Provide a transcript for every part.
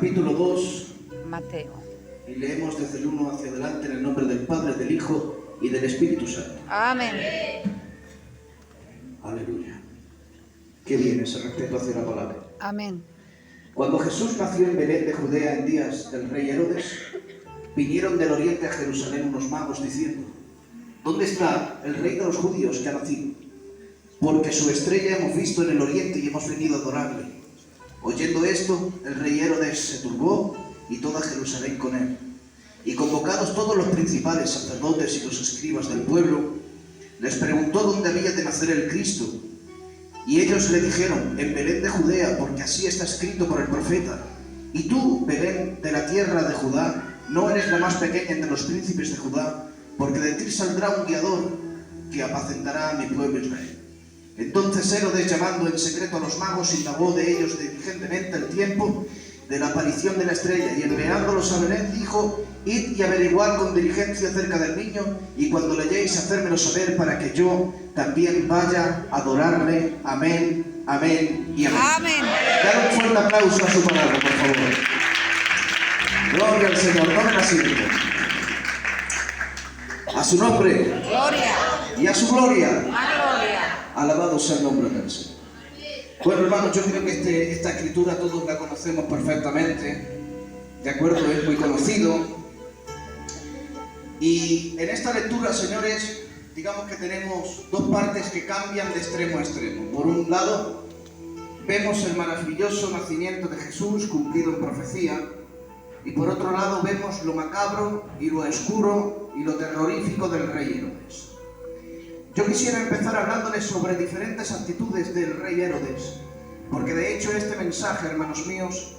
capítulo 2, Mateo. y leemos desde el 1 hacia adelante en el nombre del Padre, del Hijo y del Espíritu Santo. Amén. Aleluya. Qué bien ese respeto hacia la palabra. Amén. Cuando Jesús nació en Belén de Judea en días del rey Herodes, vinieron del oriente a Jerusalén unos magos diciendo: ¿dónde está el rey de los judíos que ha nacido? Porque su estrella hemos visto en el oriente y hemos venido a adorarle. Oyendo esto, el rey Herodes se turbó y toda Jerusalén con él. Y convocados todos los principales sacerdotes y los escribas del pueblo, les preguntó dónde había de nacer el Cristo. Y ellos le dijeron: en Belén de Judea, porque así está escrito por el profeta. Y tú, Belén, de la tierra de Judá, no eres la más pequeña entre los príncipes de Judá, porque de ti saldrá un guiador que apacentará a mi pueblo Israel. Entonces Herodes, llamando en secreto a los magos, indagó de ellos diligentemente el tiempo de la aparición de la estrella, y enviándolos a Belén dijo: id y averiguad con diligencia acerca del niño, y cuando le halléis, hacérmelo saber, para que yo también vaya a adorarle. Amén, amén y amén. Amén. Dale un fuerte aplauso a su palabra, por favor. Gloria al Señor, tomen asiento. A su nombre Gloria. y a su gloria. A gloria. Alabado sea el nombre del Señor. Bueno, hermanos, yo creo que esta escritura todos la conocemos perfectamente, ¿de acuerdo? Es muy conocido. Y en esta lectura, señores, digamos que tenemos dos partes que cambian de extremo a extremo. Por un lado, vemos el maravilloso nacimiento de Jesús cumplido en profecía, y por otro lado vemos lo macabro y lo oscuro y lo terrorífico del rey Herodes. Yo quisiera empezar hablándoles sobre diferentes actitudes del rey Herodes, porque de hecho este mensaje, hermanos míos,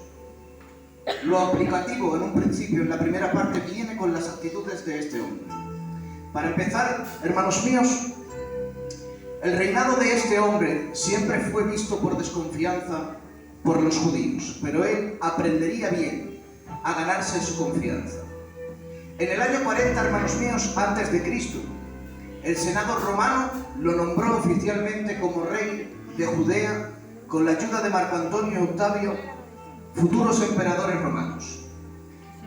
lo aplicativo en un principio, en la primera parte, viene con las actitudes de este hombre. Para empezar, hermanos míos, el reinado de este hombre siempre fue visto por desconfianza por los judíos, pero él aprendería bien a ganarse su confianza. En el año 40, hermanos míos, antes de Cristo, el Senado romano lo nombró oficialmente como rey de Judea con la ayuda de Marco Antonio y Octavio, futuros emperadores romanos.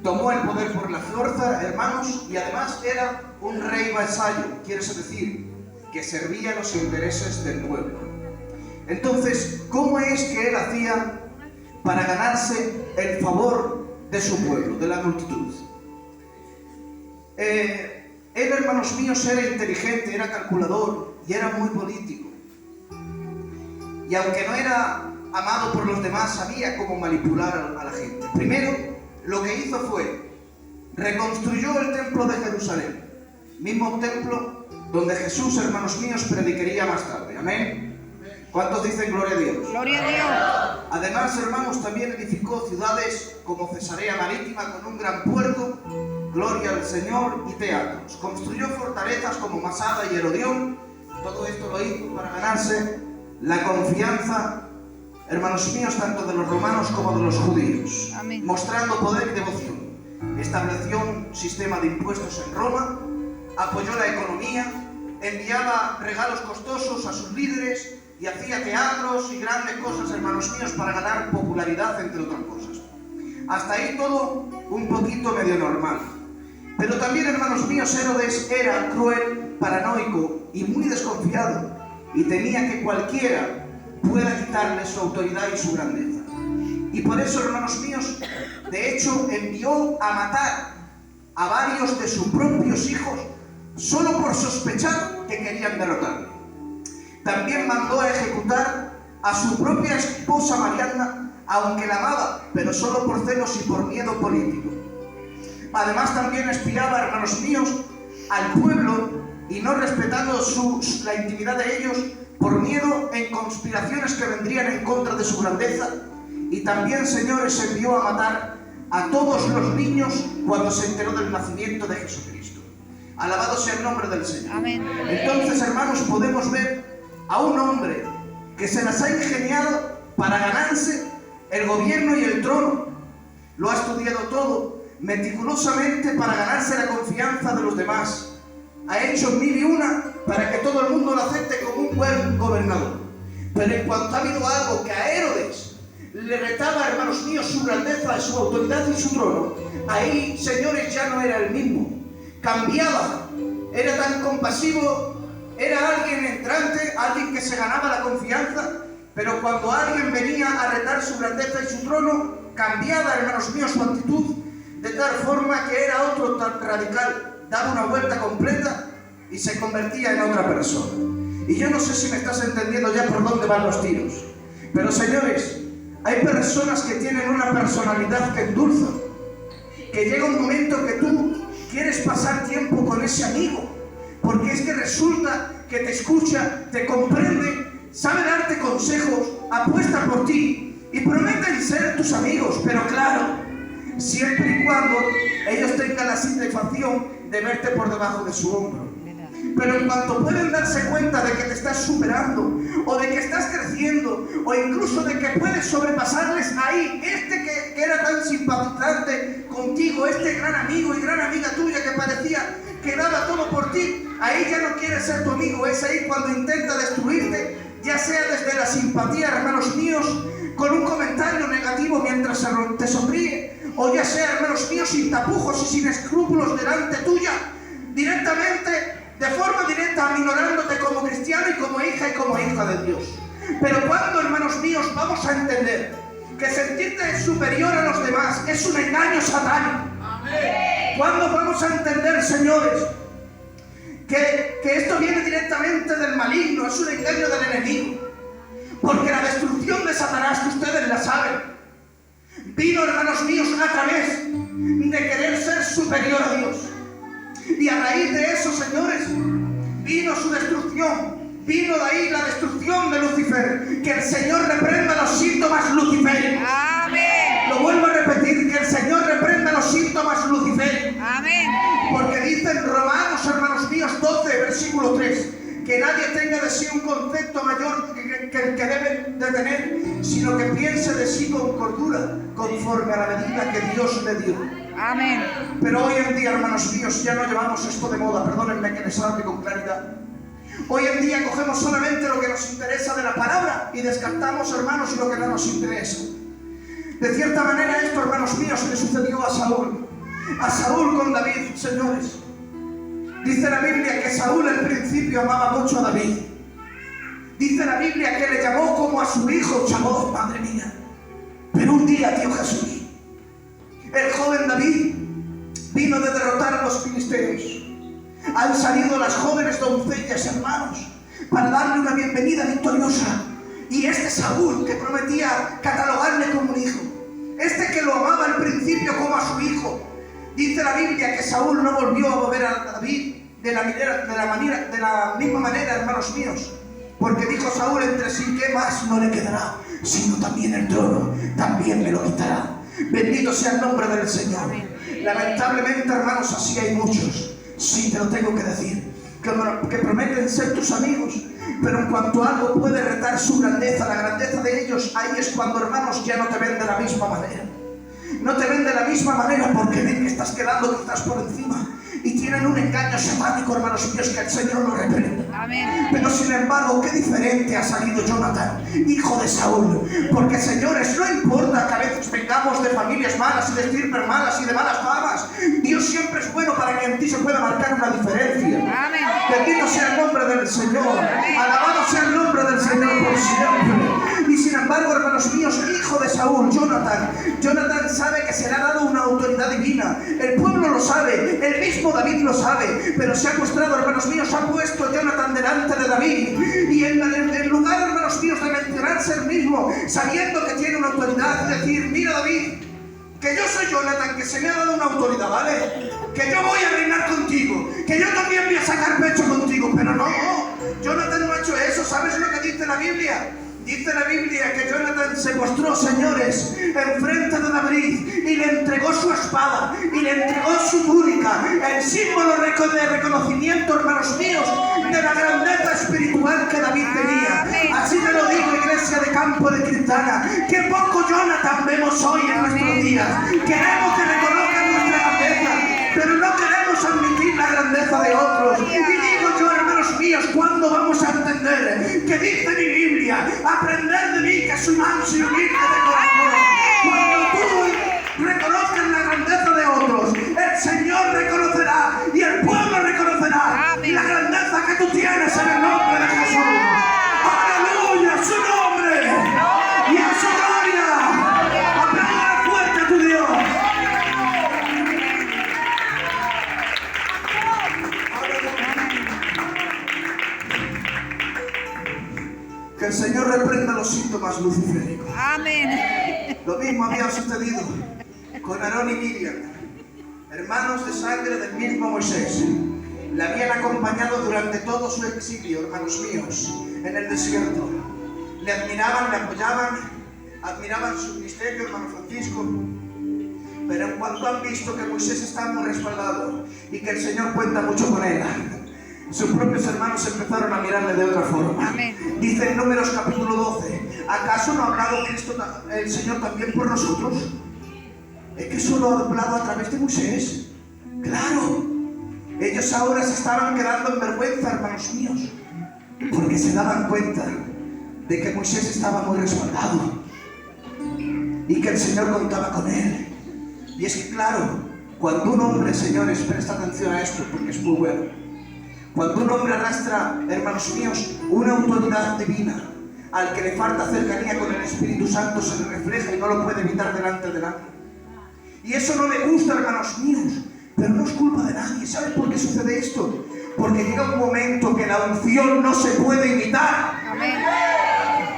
Tomó el poder por la fuerza, hermanos, y además era un rey vasallo, quiere decir, que servía los intereses del pueblo. Entonces, ¿cómo es que él hacía para ganarse el favor de su pueblo, de la multitud? Él, hermanos míos, era inteligente, era calculador y era muy político. Y aunque no era amado por los demás, sabía cómo manipular a la gente. Primero, lo que hizo fue reconstruyó el templo de Jerusalén, mismo templo donde Jesús, hermanos míos, predicaría más tarde. Amén. ¿Cuántos dicen gloria a Dios? Gloria a Dios. Además, hermanos, también edificó ciudades como Cesarea Marítima con un gran puerto, gloria al Señor, y teatros. Construyó fortalezas como Masada y Herodión. Todo esto lo hizo para ganarse la confianza, hermanos míos, tanto de los romanos como de los judíos. Amén. Mostrando poder y devoción. Estableció un sistema de impuestos en Roma, apoyó la economía, enviaba regalos costosos a sus líderes y hacía teatros y grandes cosas, hermanos míos, para ganar popularidad, entre otras cosas. Hasta ahí todo un poquito medio normal. Pero también, hermanos míos, Herodes era cruel, paranoico y muy desconfiado, y temía que cualquiera pueda quitarle su autoridad y su grandeza. Y por eso, hermanos míos, de hecho envió a matar a varios de sus propios hijos solo por sospechar que querían derrotarle. También mandó a ejecutar a su propia esposa Mariana, aunque la amaba, pero solo por celos y por miedo político. Además también espiaba, hermanos míos, al pueblo, y no respetando la intimidad de ellos, por miedo en conspiraciones que vendrían en contra de su grandeza. Y también, señores, envió a matar a todos los niños cuando se enteró del nacimiento de Jesucristo. Alabado sea el nombre del Señor. Amén. Entonces, hermanos, podemos ver a un hombre que se las ha ingeniado para ganarse el gobierno y el trono. Lo ha estudiado todo meticulosamente para ganarse la confianza de los demás. Ha hecho 1001 para que todo el mundo lo acepte como un buen gobernador. Pero en cuanto ha habido algo que a Herodes le retaba, hermanos míos, su grandeza, su autoridad y su trono, ahí, señores, ya no era el mismo. Cambiaba, era tan compasivo, era alguien entrante, alguien que se ganaba la confianza, pero cuando alguien venía a retar su grandeza y su trono, cambiaba, hermanos míos, su actitud de tal forma que era otro tan radical, daba una vuelta completa y se convertía en otra persona. Y yo no sé si me estás entendiendo ya por dónde van los tiros, pero señores, hay personas que tienen una personalidad que endulza, que llega un momento que tú quieres pasar tiempo con ese amigo, porque es que resulta que te escucha, te comprende, sabe darte consejos, apuesta por ti y prometen ser tus amigos, pero claro, siempre y cuando ellos tengan la satisfacción de verte por debajo de su hombro. Pero en cuanto pueden darse cuenta de que te estás superando, o de que estás creciendo, o incluso de que puedes sobrepasarles, ahí, que era tan simpatizante contigo, este gran amigo y gran amiga tuya que parecía que daba todo por ti, ahí ya no quiere ser tu amigo. Es ahí cuando intenta destruirte, ya sea desde la simpatía, hermanos míos, con un comentario negativo mientras te sonríe, o ya sea, hermanos míos, sin tapujos y sin escrúpulos delante tuya, directamente, de forma directa, aminorándote como cristiano y como hija de Dios. Pero cuando, hermanos míos, vamos a entender que sentirte superior a los demás es un engaño satánico. Cuando vamos a entender, señores, que esto viene directamente del maligno, es un engaño del enemigo. Porque la destrucción de Satanás, que ustedes la saben, vino, hermanos míos, a través de querer ser superior a Dios. Y a raíz de eso, señores, vino su destrucción. Vino de ahí la destrucción de Lucifer. Que el Señor reprenda los síntomas luciféricos. Amén. Lo vuelvo a repetir, que el Señor reprenda los síntomas luciféricos. Amén. Porque dice en Romanos, hermanos míos, 12, versículo 3, que nadie tenga de sí un concepto mayor que el que debe de tener, sino que piense de sí con cordura, conforme a la medida que Dios le dio. Amén. Pero hoy en día, hermanos míos, ya no llevamos esto de moda, perdónenme que les hable con claridad. Hoy en día cogemos solamente lo que nos interesa de la palabra y descartamos, hermanos, lo que no nos interesa. De cierta manera esto, hermanos míos, le sucedió a Saúl. A Saúl con David, señores. Dice la Biblia que Saúl al principio amaba mucho a David. Dice la Biblia que le llamó como a su hijo, llamó, madre mía. Pero un día, tío Jesús, el joven David vino de derrotar a los filisteos. Han salido las jóvenes doncellas, hermanos, para darle una bienvenida victoriosa. Y este Saúl, que prometía catalogarle como un hijo, este que lo amaba al principio como a su hijo, dice la Biblia que Saúl no volvió a volver a David de la misma manera, hermanos míos. Porque dijo Saúl entre sí, ¿qué más no le quedará? Sino también el trono, también me lo quitará. Bendito sea el nombre del Señor. Lamentablemente, hermanos, así hay muchos. Sí, te lo tengo que decir, que prometen ser tus amigos, pero en cuanto algo puede retar su grandeza, la grandeza de ellos, ahí es cuando, hermanos, ya no te ven de la misma manera. No te ven de la misma manera porque ven que estás quedando, que estás por encima. Y tienen un engaño satánico, hermanos míos, que el Señor lo reprenda. Amén. Pero sin embargo, qué diferente ha salido Jonathan, hijo de Saúl. Porque, señores, no importa que a veces vengamos de familias malas y de estirpes malas y de malas famas. Dios siempre es bueno para que en ti se pueda marcar una diferencia. Amén. Bendito sea el nombre del Señor. Alabado sea el nombre del Señor por siempre. Y sin embargo, hermanos míos, hijo de Saúl, Jonathan sabe que se le ha dado una autoridad divina. El pueblo lo sabe, el mismo David lo sabe, pero se ha mostrado, hermanos míos, ha puesto Jonathan delante de David. Y en lugar, hermanos míos, de mencionarse él mismo, sabiendo que tiene una autoridad, decir, mira David, que yo soy Jonathan, que se me ha dado una autoridad, ¿vale? Que yo voy a reinar contigo, que yo también voy a sacar pecho contigo, pero no, Jonathan no ha hecho eso. ¿Sabes lo que dice la Biblia? Dice la Biblia que Jonathan se mostró, señores, enfrente de David y le entregó su espada y le entregó su túnica, el símbolo de reconocimiento, hermanos míos, de la grandeza espiritual que David tenía. Así te lo digo, iglesia de Campo de Cristana, que poco Jonathan vemos hoy en nuestros días. Queremos que reconozcan nuestra grandeza, pero no queremos admitir la grandeza de otros. Y digo yo, hermanos míos, míos, ¿cuándo vamos a entender que dice mi Biblia? Aprended de mí que soy manso y humilde de corazón. Cuando tú reconozcas la grandeza de otros, el Señor reconocerá y el pueblo reconocerá la grandeza que tú tienes en el nombre de Jesús. ¡Aleluya! ¡A su nombre! ¡Y a su gloria! ¡Aplauda fuerte a tu Dios! Que el Señor reprenda los síntomas luciféricos. Amén. Lo mismo había sucedido con Aarón y Miriam, hermanos de sangre del mismo Moisés. Le habían acompañado durante todo su exilio, hermanos míos, en el desierto. Le admiraban, le apoyaban, admiraban su ministerio, hermano Francisco. Pero en cuanto han visto que Moisés está muy respaldado y que el Señor cuenta mucho con él, sus propios hermanos empezaron a mirarle de otra forma. Amén. Dice en Números capítulo 12, ¿acaso no ha hablado Cristo, el Señor también por nosotros? ¿Es que solo ha hablado a través de Moisés? ¡Claro! Ellos ahora se estaban quedando en vergüenza, hermanos míos, porque se daban cuenta de que Moisés estaba muy respaldado y que el Señor contaba con él. Y es que claro, cuando un hombre, señores, presta atención a esto porque es muy bueno, cuando un hombre arrastra, hermanos míos, una autoridad divina, al que le falta cercanía con el Espíritu Santo se le refleja y no lo puede evitar delante de nadie. Y eso no le gusta, hermanos míos, pero no es culpa de nadie. ¿Saben por qué sucede esto? Porque llega un momento que la unción no se puede imitar. Amén.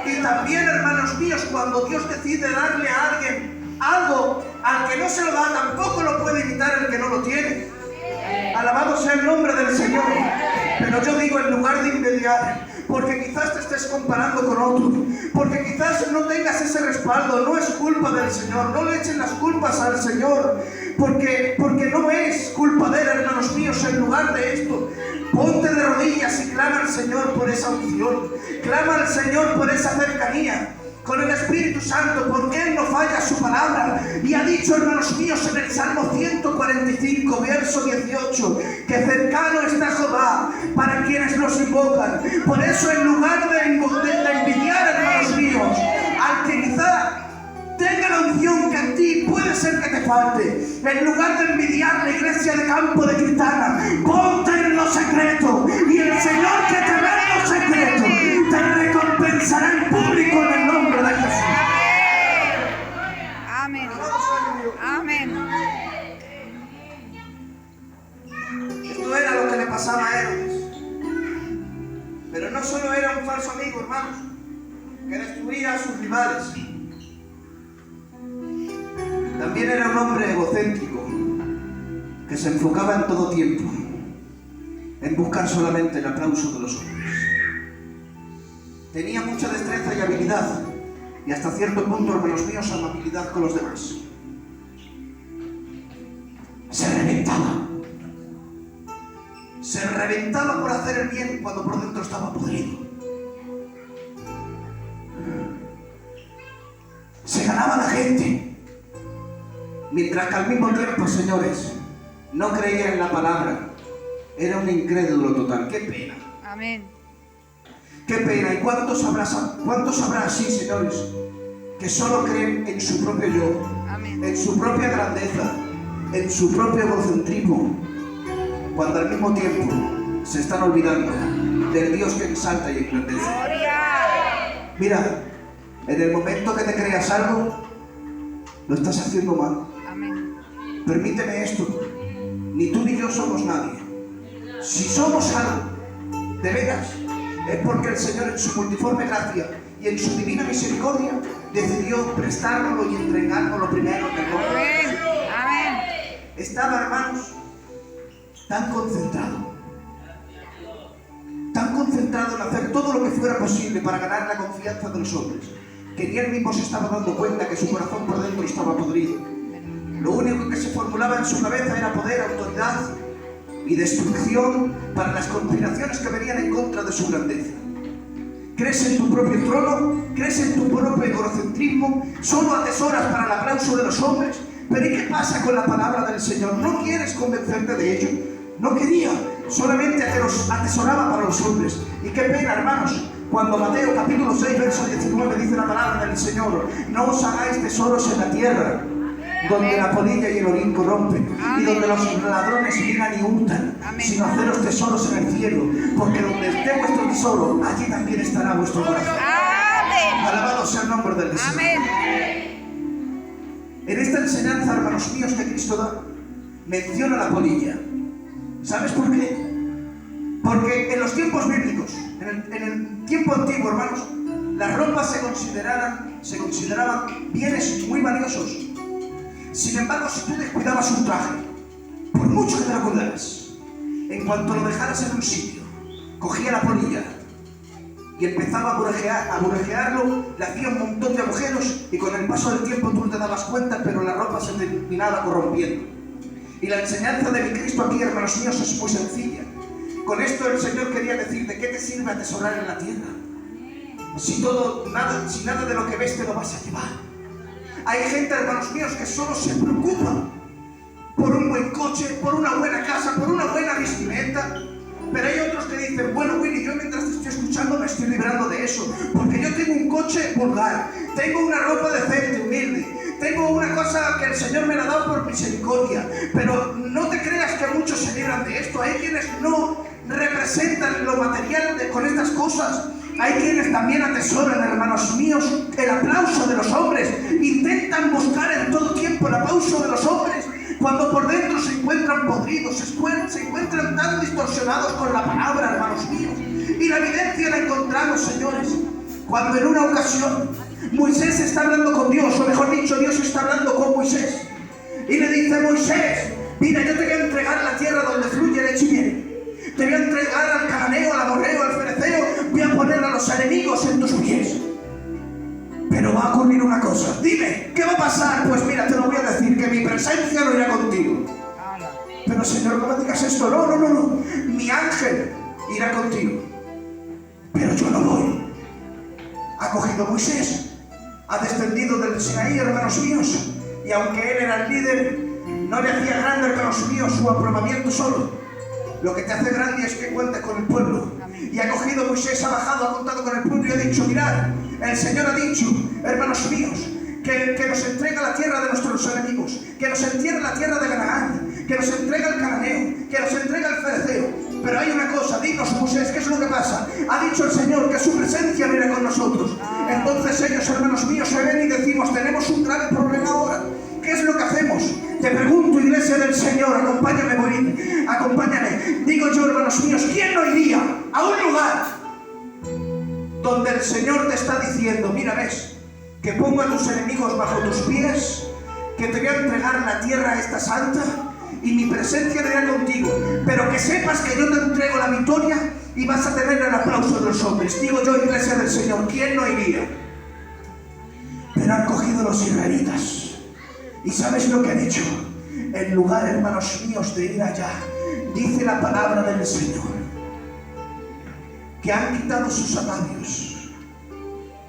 Y también, hermanos míos, cuando Dios decide darle a alguien algo, al que no se lo da, tampoco lo puede imitar el que no lo tiene. Alabado sea el nombre del Señor. Pero yo digo, en lugar de envidiar, porque quizás te estés comparando con otro, porque quizás no tengas ese respaldo, no es culpa del Señor, no le echen las culpas al Señor, porque no es culpa de él, hermanos míos. En lugar de esto, ponte de rodillas y clama al Señor por esa unción, clama al Señor por esa cercanía con el Espíritu Santo, porque Él no falla su palabra. Y ha dicho, hermanos míos, en el Salmo 145, verso 18, que cercano está Jehová para quienes los invocan. Por eso, en lugar de envidiar, hermanos míos, al que quizá tenga la unción que a ti puede ser que te falte, en lugar de envidiar la iglesia de Campo de Cristana, ponte en lo secreto, y el Señor que te ve en lo secreto te recompensará en público en el nombre de Jesús. Amén. Amén. Esto era lo que le pasaba a Herodes. Pero no solo era un falso amigo, hermanos, que destruía a sus rivales. También era un hombre egocéntrico, que se enfocaba en todo tiempo en buscar solamente el aplauso de los hombres. Tenía mucha destreza y habilidad, y hasta cierto punto, hermanos míos, amabilidad con los demás. Se reventaba por hacer el bien cuando por dentro estaba podrido. Se ganaba la gente, mientras que al mismo tiempo, señores, no creía en la palabra. Era un incrédulo total. ¡Qué pena! Amén. ¡Qué pena! ¿Y cuántos habrá así, señores, que solo creen en su propio yo, Amén. en su propia grandeza, en su propio egocentrismo, cuando al mismo tiempo se están olvidando del Dios que exalta y engrandece? Gloria. Mira, en el momento que te creas algo, lo estás haciendo mal. Amén. Permíteme esto, ni tú ni yo somos nadie. Si somos algo, de veras, es porque el Señor en su multiforme gracia y en su divina misericordia decidió prestárnoslo y entregárnoslo primero en el nombre de Jesús. Amén. Estaba, hermanos, tan concentrado en hacer todo lo que fuera posible para ganar la confianza de los hombres, que ni él mismo se estaba dando cuenta que su corazón por dentro estaba podrido. Lo único que se formulaba en su cabeza era poder, autoridad y destrucción para las conspiraciones que venían en contra de su grandeza. ¿Crees en tu propio trono? ¿Crees en tu propio egocentrismo? ¿Solo atesoras para el aplauso de los hombres? ¿Pero y qué pasa con la palabra del Señor? ¿No quieres convencerte de ello? No quería. solamente atesoraba para los hombres. Y qué pena, hermanos, cuando Mateo capítulo 6, verso 19 dice la palabra del Señor: no os hagáis tesoros en la tierra, donde la polilla y el orín corrompen, y donde los ladrones llegan y hurtan, sino haceros tesoros en el cielo, porque donde esté vuestro tesoro, allí también estará vuestro corazón. Amén. Alabado sea el nombre del Señor. Amén. En esta enseñanza, hermanos míos, que Cristo da, menciona la polilla. ¿Sabes por qué? Porque en los tiempos bíblicos, en el tiempo antiguo, hermanos, las ropas se consideraban bienes muy valiosos. Sin embargo, si tú descuidabas un traje, por mucho que te lo cuidaras, en cuanto lo dejaras en un sitio, cogía la polilla y empezaba a burejearlo, le hacía un montón de agujeros, y con el paso del tiempo tú no te dabas cuenta, pero la ropa se terminaba corrompiendo. Y la enseñanza de mi Cristo aquí, hermanos míos, es muy sencilla. Con esto el Señor quería decir: ¿de qué te sirve atesorar en la tierra si nada de lo que ves te lo vas a llevar? Hay gente, hermanos míos, que solo se preocupa por un buen coche, por una buena casa, por una buena vestimenta. Pero hay otros que dicen: bueno, Willy, yo mientras te estoy escuchando me estoy librando de eso, porque yo tengo un coche vulgar, tengo una ropa decente, humilde, tengo una cosa que el Señor me la ha dado por misericordia. Pero no te creas que muchos se libran de esto. Hay quienes no representan lo material con estas cosas. Hay quienes también atesoran, hermanos míos, el aplauso de los hombres. Intentan buscar en todo tiempo el aplauso de los hombres, cuando por dentro se encuentran podridos, se encuentran tan distorsionados con la palabra, hermanos míos. Y la evidencia la encontramos, señores, cuando en una ocasión Moisés está hablando con Dios, o mejor dicho, Dios está hablando con Moisés, y le dice: Moisés, mira, yo te voy a entregar la tierra donde fluye leche y miel. Te voy a entregar al cananeo, al amorreo, al fereceo, voy a poner a los enemigos en tus pies. Pero va a ocurrir una cosa. Dime, ¿qué va a pasar? Pues mira, te lo voy a decir, que mi presencia no irá contigo. Pero Señor, no me digas esto. No. Mi ángel irá contigo. Pero yo no voy. Ha cogido Moisés, ha descendido del Sinaí, hermanos míos, y aunque él era el líder, no le hacía grande, hermanos míos, su aprobamiento solo. Lo que te hace grande es que cuentes con el pueblo. Y ha cogido Moisés, ha bajado, ha contado con el pueblo y ha dicho: mirad, el Señor ha dicho, hermanos míos, que nos entrega la tierra de nuestros enemigos, que nos entierra la tierra de Canaán, que nos entrega el cananeo, que nos entrega el fereceo. Pero hay una cosa: dinos, Moisés, ¿qué es lo que pasa? Ha dicho el Señor que su presencia viene con nosotros. Entonces ellos, hermanos míos, se ven y decimos: tenemos un grave problema ahora. ¿Qué es lo que hacemos? Te pregunto, iglesia del Señor, acompáñame, morir, acompáñame. Digo yo, hermanos míos, ¿quién no iría a un lugar donde el Señor te está diciendo: mira, ves, que pongo a tus enemigos bajo tus pies, que te voy a entregar la tierra esta santa, y mi presencia irá contigo, pero que sepas que yo te entrego la victoria y vas a tener el aplauso de los hombres? Digo yo, iglesia del Señor, ¿quién no iría? Pero han cogido los israelitas. ¿Y sabes lo que han hecho? En lugar, hermanos míos, de ir allá, dice la palabra del Señor, que han quitado sus atavios,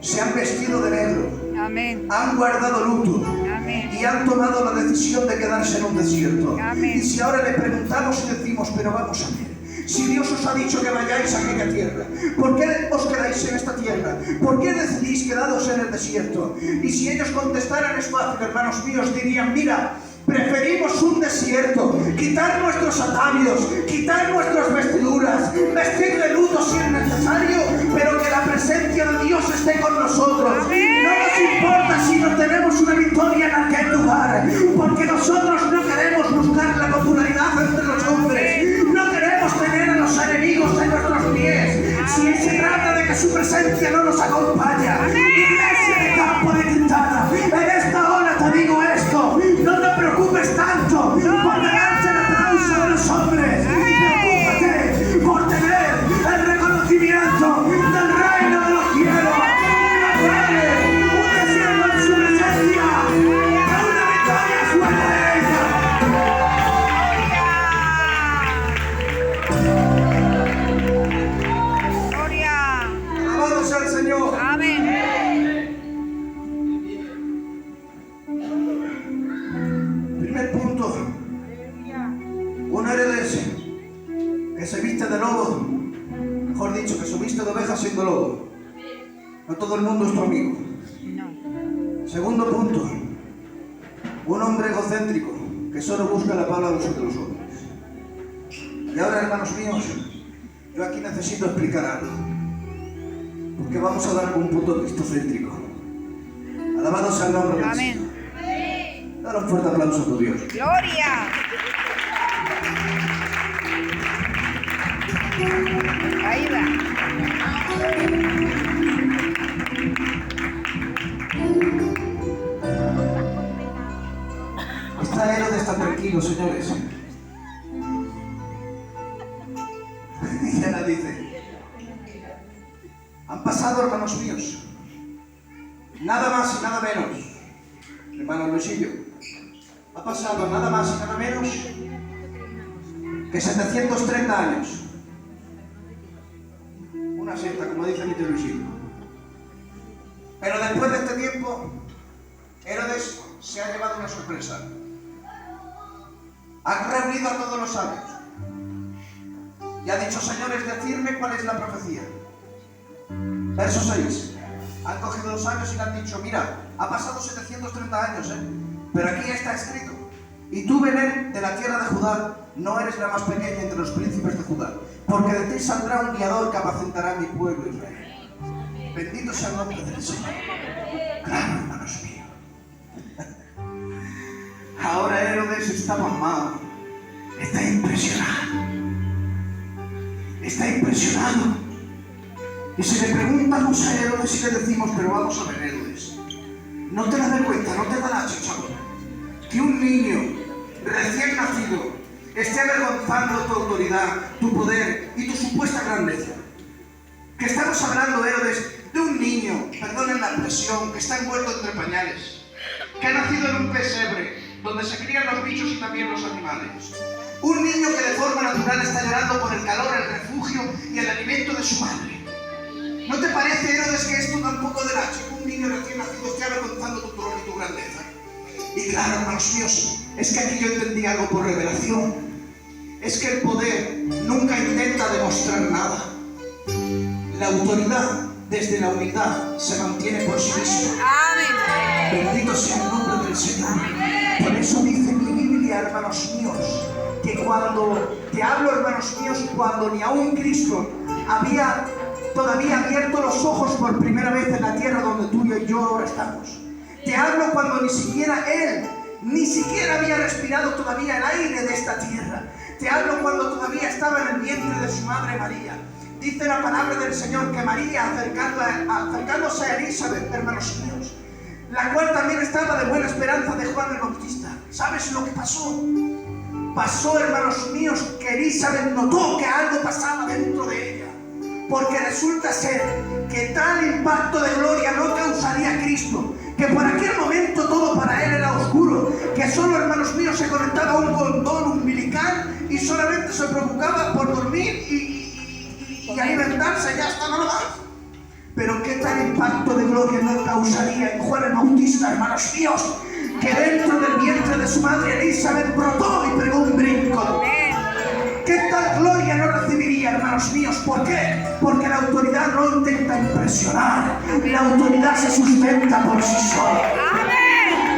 se han vestido de negro, Amén. han guardado luto, Amén. y han tomado la decisión de quedarse en un desierto. Amén. Y si ahora le preguntamos y decimos: pero vamos a ver, si Dios os ha dicho que vayáis a aquella tierra, ¿por qué os quedáis en esta tierra? ¿Por qué decidís quedaros en el desierto? Y si ellos contestaran es fácil, hermanos míos, dirían: mira, preferimos un desierto, quitar nuestros atavios, quitar nuestras vestiduras, vestir de luto si es necesario, pero que la presencia de Dios esté con nosotros. Amén. No nos importa si no tenemos una victoria en aquel lugar, porque nosotros no queremos buscar la popularidad entre los hombres, no queremos tener a los enemigos en nuestros pies. Si se trata de que su presencia no nos acompaña, iglesia de Campo de Quintana, en esta hora te digo esto: no te preocupes tanto por ganarte el aplauso de los hombres, preocúpate por tener el reconocimiento del reino de los cielos. Un desierto en su presencia, que una victoria fuera de ella. Gloria. Alabado sea el Señor. Amén. viste de lobo, mejor dicho, que subiste de oveja siendo lobo. No todo el mundo es tu amigo. No. Segundo punto, un hombre egocéntrico que solo busca la palabra de los otros hombres. Y ahora, hermanos míos, yo aquí necesito explicar algo, porque vamos a dar algún punto cristocéntrico. Alabado sea el nombre del Amén. Señor. Dale un fuerte aplauso a tu Dios. Gloria. Ahí va. Está Herodes, está tranquilo, señores. Y ella dice, han pasado, hermanos míos, nada más y nada menos, hermano Luisillo, ha pasado nada más y nada menos que 730 años. Una secta, como dice mi tío Luisillo. Pero después de este tiempo, Herodes se ha llevado una sorpresa. Ha reunido a todos los sabios y ha dicho, señores, decidme cuál es la profecía. Verso 6. Han cogido los sabios y le han dicho, mira, ha pasado 730 años, pero aquí está escrito, y tú, Belén, de la tierra de Judá, no eres la más pequeña entre los príncipes de Judá, porque de ti saldrá un guiador que apacentará a mi pueblo Israel. Bendito sea el nombre del Señor. Claro, hermanos míos. Ahora Herodes está mamado, está impresionado. Está impresionado. Y si le preguntamos a Herodes y le decimos, pero vamos a ver, Herodes, ¿no te das cuenta, no te da la chichona, que un niño recién nacido esté avergonzando tu autoridad, tu poder y tu supuesta grandeza? Que estamos hablando, Herodes, de un niño, perdonen la expresión, que está envuelto entre pañales, que ha nacido en un pesebre, donde se crían los bichos y también los animales. Un niño que de forma natural está llorando por el calor, el refugio y el alimento de su madre. ¿No te parece, Herodes, que esto da un poco de lache, que un niño recién nacido esté avergonzando tu trono y tu grandeza? Y claro, hermanos míos, es que aquí yo entendí algo por revelación. Es que el poder nunca intenta demostrar nada. La autoridad, desde la humildad, se mantiene por sí misma. Amén. Bendito sea el nombre del Señor. Por eso dice mi Biblia, hermanos míos, que cuando te hablo, hermanos míos, cuando ni aún Cristo había todavía abierto los ojos por primera vez en la tierra donde tú y yo ahora estamos. Te hablo cuando ni siquiera Él, ni siquiera había respirado todavía el aire de esta tierra. Te hablo cuando todavía estaba en el vientre de su madre María. Dice la palabra del Señor que María, acercándose a Elizabeth, hermanos míos, la cual también estaba de buena esperanza de Juan el Bautista. ¿Sabes lo que pasó? Pasó, hermanos míos, que Elizabeth notó que algo pasaba dentro de ella. Porque resulta ser que tal impacto de gloria no causaría Cristo, que por aquel momento todo para él era oscuro, que solo, hermanos míos, se conectaba a un cordón umbilical y solamente se preocupaba por dormir y alimentarse, ya está, nada más. Pero qué tal impacto de gloria no causaría en Juan el Bautista, hermanos míos, que dentro del vientre de su madre Elizabeth brotó y pegó un brinco. ¿Qué tal gloria no recibiría, hermanos míos? ¿Por qué? Porque la autoridad no intenta impresionar, la autoridad se sustenta por sí sola.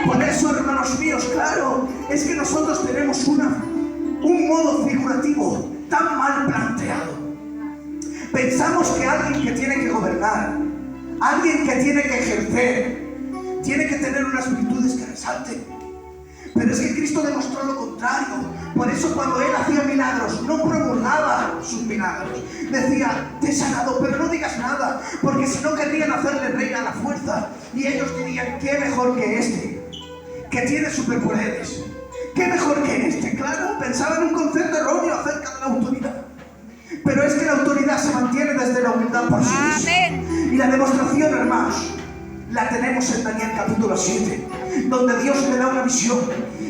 Por eso, hermanos míos, claro, es que nosotros tenemos un modo figurativo tan mal planteado. Pensamos que alguien que tiene que gobernar, alguien que tiene que ejercer, tiene que tener unas virtudes que resalten. Pero es que Cristo demostró lo contrario. Por eso cuando Él hacía milagros, no promulgaba sus milagros. Decía, te he sanado, pero no digas nada, porque si no querrían hacerle rey a la fuerza. Y ellos dirían, qué mejor que este, que tiene superpoderes. Qué mejor que este. Claro, pensaban un concepto erróneo acerca de la autoridad. Pero es que la autoridad se mantiene desde la humildad por sí misma. Y la demostración, hermanos, la tenemos en Daniel capítulo 7, donde Dios le da una visión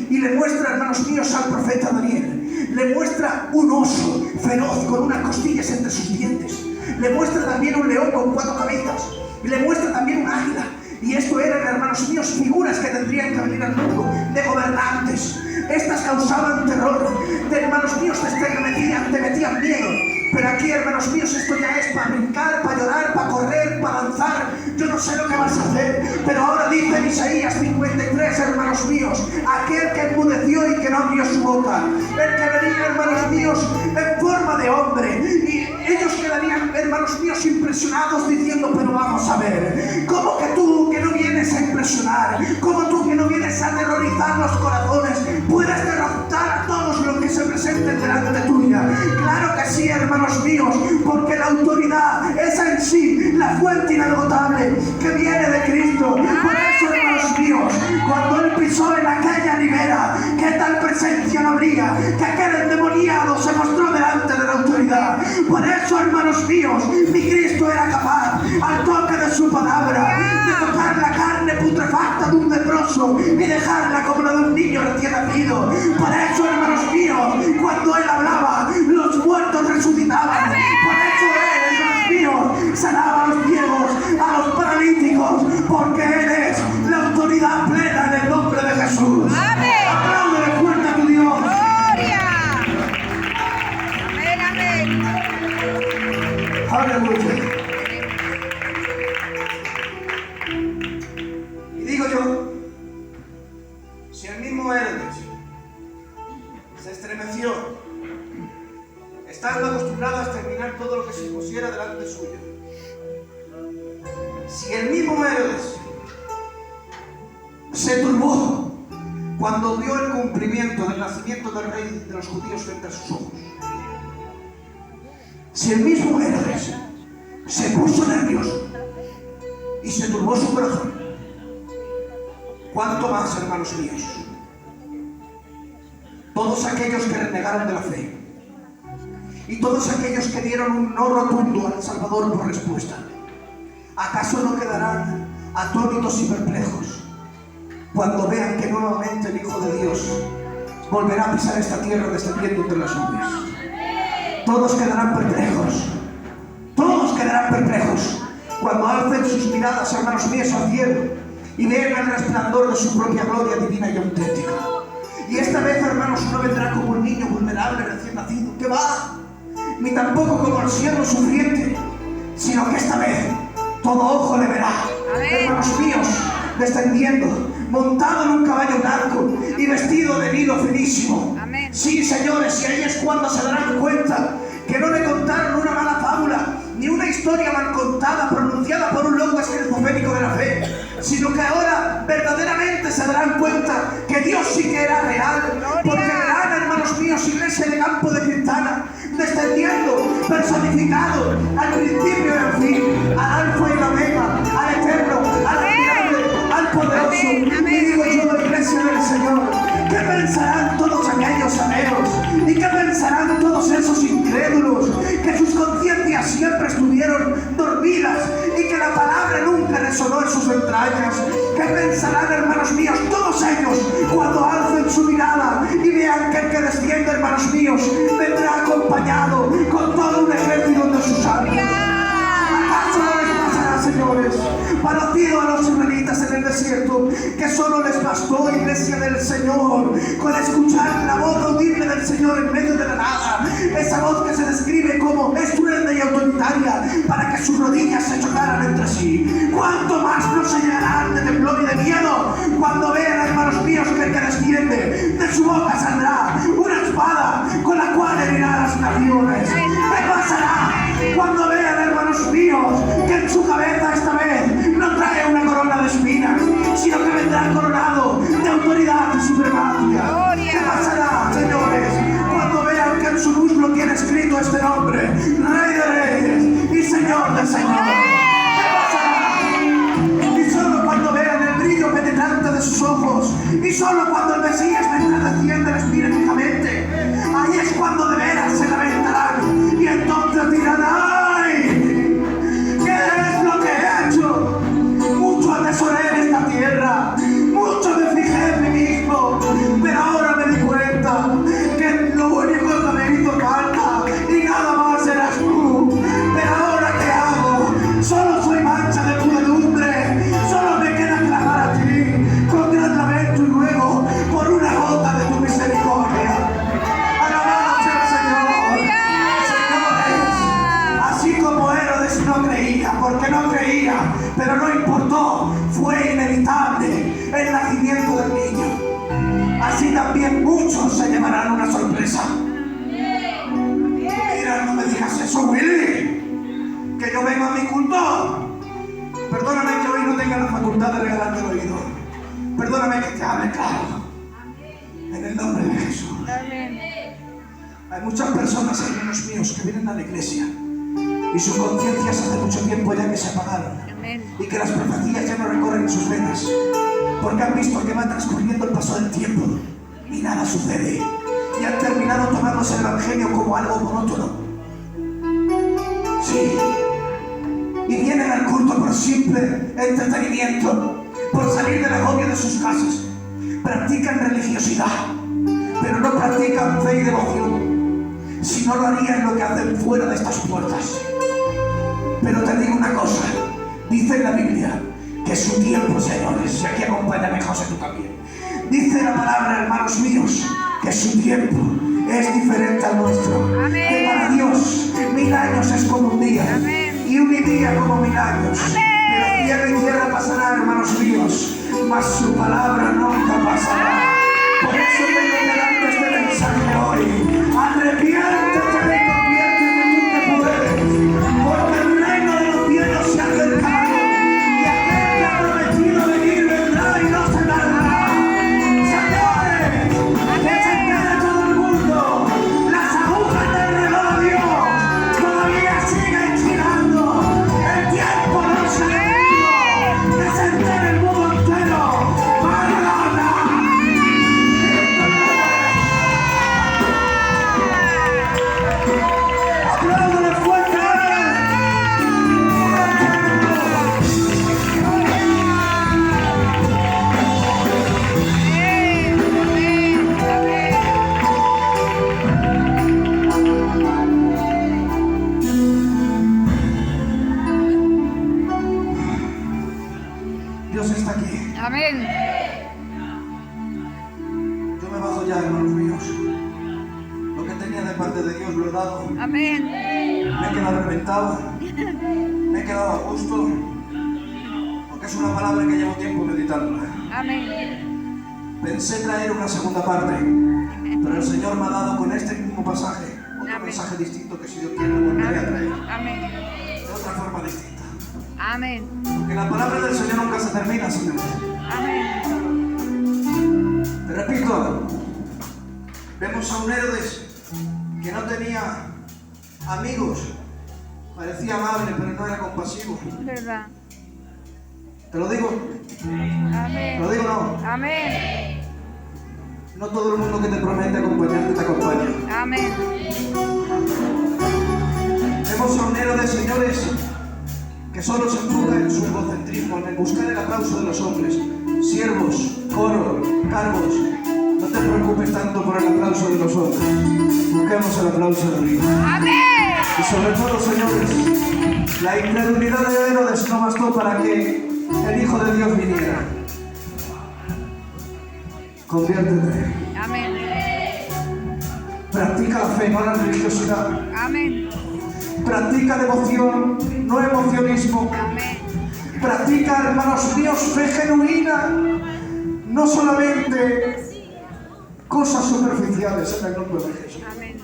y le muestra, hermanos míos, al profeta Daniel. Le muestra un oso feroz con unas costillas entre sus dientes. Le muestra también un león con 4 cabezas. Y le muestra también un águila. Y esto eran, hermanos míos, figuras que tendrían que venir al mundo, de gobernantes. Estas causaban terror. De hermanos míos, te metían miedo. Pero aquí, hermanos míos, esto ya es para brincar, para llorar, para correr, para danzar. Yo no sé lo que vas a hacer, pero ahora dice en Isaías 53, hermanos míos, aquel que enmudeció y que no abrió su boca, el que venía, hermanos míos, en forma de hombre, y ellos quedarían, hermanos míos, impresionados diciendo, pero vamos a ver, ¿cómo que tú que no vienes a impresionar, cómo tú que no vienes a aterrorizar los corazones, puedes derrotar a todos los que se presenten delante tuya? Claro que sí, hermanos míos, porque la autoridad es en sí la fuente inagotable que viene de Cristo. Por eso, hermanos míos, cuando Él pisó en aquella ribera, ¿qué tal presencia no habría? Que aquel endemoniado se mostró delante de la autoridad. Por eso, hermanos míos, mi Cristo era capaz, al toque de su palabra, de tocar la carne putrefacta de un leproso y dejarla como la de un niño recién nacido. Por eso, hermanos míos, cuando Él hablaba, los muertos resucitaban. Por eso Él, hermanos míos, sanaba a los ciegos, a los paralíticos, porque Él es la autoridad plena en el nombre de Jesús. Apláudele fuerte a tu Dios. ¡Gloria! Amén, amén. Aleluya. Y digo yo, si el mismo Herodes se estremeció, estando acostumbrado a exterminar todo lo que se pusiera delante suyo, si el mismo Herodes se turbó cuando vio el cumplimiento del nacimiento del rey de los judíos frente a sus ojos, si el mismo Herodes se puso nervioso y se turbó su corazón, ¿cuánto más, hermanos míos, todos aquellos que renegaron de la fe y todos aquellos que dieron un no rotundo al Salvador por respuesta? ¿Acaso no quedarán atónitos y perplejos cuando vean que nuevamente el Hijo de Dios volverá a pisar esta tierra descendiendo entre las nubes? Todos quedarán perplejos, cuando alcen sus miradas, hermanos míos, al cielo y vean el resplandor de su propia gloria divina y auténtica. Y esta vez, hermanos, no vendrá como un niño vulnerable recién nacido, que va, ni tampoco como el siervo sufriente, sino que esta vez todo ojo le verá. Hermanos míos, descendiendo, montado en un caballo blanco y vestido de lino finísimo. Amén. Sí, señores, y ahí es cuando se darán cuenta que no le contaron una mala fábula, ni una historia mal contada, pronunciada por un loco esquizofrénico de la fe, sino que ahora verdaderamente se darán cuenta que Dios sí que era real, porque verán, hermanos míos, iglesia de Campo de Quintana, descendiendo, personificado, al principio y al fin, al alfa y la omega, al eterno, al admirable, al poderoso. Y digo yo, iglesia del Señor, ¿qué pensarán todos aquellos ateos? ¿Y qué pensarán todos esos incrédulos que sus conciencias siempre estuvieron dormidas y que la palabra nunca resonó en sus entrañas? ¿Qué pensarán, hermanos míos, todos ellos cuando alcen su mirada y vean que el que desciende, hermanos míos, vendrá acompañado con todo un ejército de sus ángeles? ¿Acaso no les pasará, señores, parecido a los israelitas en el desierto, que solo les bastó, iglesia del Señor, con escuchar la voz audible del Señor en medio de la nada, esa voz que se describe como estruenda y autoritaria, para que sus rodillas se chocaran entre sí? ¿Cuánto más no se llenarán de temblor y de miedo cuando vean, hermanos míos, que el que desciende de su boca saldrá una espada con la cual herirá a las naciones? ¿Qué pasará cuando vean, hermanos míos, que en su cabeza esta vez no trae una corona de espinas, sino que vendrá coronado de autoridad y supremacía? ¿Qué pasará, señores, cuando vean que en su muslo tiene escrito este nombre, Rey de Reyes y Señor de Señores? ¿Qué pasará? Y solo cuando vean el brillo penetrante de sus ojos, y solo cuando el Mesías vendrá desciende espiritualmente, ahí es cuando de veras se lamentarán, y entonces dirán: ¡ay! ¿Qué es lo que he hecho? Mucho atesoré en esta tierra, mucho me fijé en mí mismo, pero ahora me di cuenta que lo único que me hizo falta y nada más eras tú. Pero ahora ¿qué hago? Solo soy mancha de pudredumbre, solo me queda clamar a ti con gran lamento y ruego por una gota de tu misericordia. muchos se llevarán una sorpresa. Mira, no me digas eso, Willy, que yo vengo a mi culto. Perdóname que hoy no tenga la facultad de regalarte el oído. Perdóname que te hable claro. En el nombre de Jesús. Amén. Hay muchas personas, hermanos míos, que vienen a la iglesia y sus conciencias hace mucho tiempo ya que se apagaron Amén. y que las profecías ya no recorren sus venas porque han visto que va transcurriendo el paso del tiempo y nada sucede y han terminado tomándose el evangelio como algo monótono. Sí, y vienen al culto por simple entretenimiento, por salir del agobio de sus casas. Practican religiosidad, pero no practican fe y devoción. Si no, lo harían lo que hacen fuera de estas puertas. Pero te digo una cosa, dice en la Biblia que su tiempo, señores, y aquí acompáñame, José, tú también. Dice la palabra, hermanos míos, que su tiempo es diferente al nuestro. Amén. Que para Dios 1000 años es como un día. Amén. Y un día como 1000 años. Amén. Pero cielo y tierra pasará, hermanos míos, mas su palabra nunca pasará. Por eso vengo a darte este mensaje hoy. Arrepiéntete y conviértete en un que puedes, porque el reino de los cielos se ha acercado y aquel que ha prometido venir vendrá y no se tardará. Señores, que se entere todo el mundo, las agujas del reloj de Dios todavía siguen girando, el tiempo no se ha detenido, que se entere el mundo entero. ¡Maradona! ¡Apláudale fuerte! Amén. Amén. Amén. Dios está aquí. Amén. Yo me bajo ya, hermanos míos. Lo que tenía de parte de Dios lo he dado. Amén. Me he quedado reventado. Me he quedado a gusto. Porque es una palabra que llevo tiempo meditándola. Amén. Pensé traer una segunda parte, pero el Señor me ha dado con este mismo pasaje otro Amén. mensaje distinto que si Dios quiere lo volveré a traer. Amén. De otra forma distinta. Amén. Porque la palabra del Señor nunca se termina, señores. Amén. Te repito, vemos a un Herodes que no tenía amigos, parecía amable pero no era compasivo. ¿Verdad? Te lo digo, Amén. te lo digo no. Amén. No todo el mundo que te promete acompañarte te acompaña. Amén. Vemos a un Herodes, señores, que solo se enfoca en su egocentrismo, en el buscar el aplauso de los hombres. Siervos, coro, cargos, no te preocupes tanto por el aplauso de los hombres. Busquemos el aplauso de Dios. Amén. Y sobre todo, señores, la incredulidad de Herodes no bastó para que el Hijo de Dios viniera. Conviértete. Amén. Practica la fe, no la religiosidad. Amén. Practica devoción, no emocionismo. Amén. Practica, hermanos míos, fe genuina. No solamente cosas superficiales en el nombre de Jesús. Amén.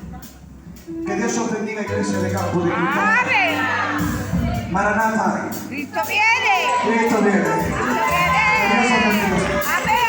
Que Dios os bendiga, iglesia de Campo de Cristo. Amén. Maranatha. Cristo viene. Cristo viene. Cristo Que Dios os viene. bendiga. Amén.